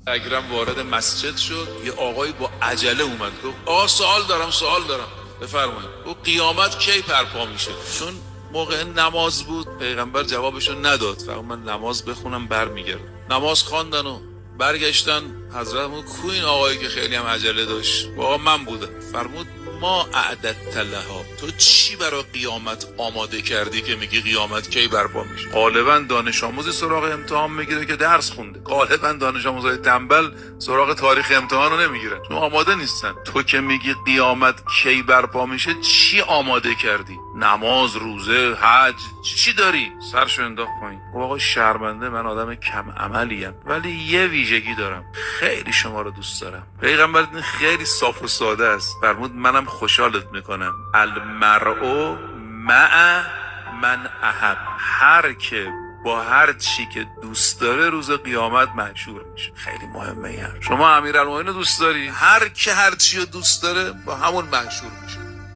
اکرم وارد مسجد شد، یه آقای با عجله اومد گفت آقا سوال دارم بفرمایید. او قیامت کی برپا میشه؟ چون موقع نماز بود پیغمبر جوابشو نداد، فقط من نماز بخونم برمیگردم. نماز خواندن و برگشتن. حضرت فرمود کو این آقایی که خیلی هم عجله داشت؟ آقا من بودم. فرمود ما اعددت لها، تو چی برای قیامت آماده کردی که میگی قیامت کی برپا میشه؟ غالبا دانش آموزی سراغ امتحان میگیره که درس خونده، غالبا دانش آموزای تنبل سراغ تاریخ امتحان رو نمیگیرن، چون آماده نیستن. تو که میگی قیامت کی برپا میشه، چی آماده کردی؟ نماز، روزه، حج، چی داری؟ سرشو انداخت پایین. آقا شرمنده، من آدم کم عملیم ولی یه ویژگی دارم، خیلی شما رو دوست دارم. پیغمبر خیلی صاف و ساده است. فرمود منم خوشحالت میکنم. المرء مع من احب، هر که با هر چی که دوست داره روز قیامت محشور میشه. خیلی مهمه. شما امیرالمومنین رو دوست داری، هر که هر چی رو دوست داره با همون محشور میشه.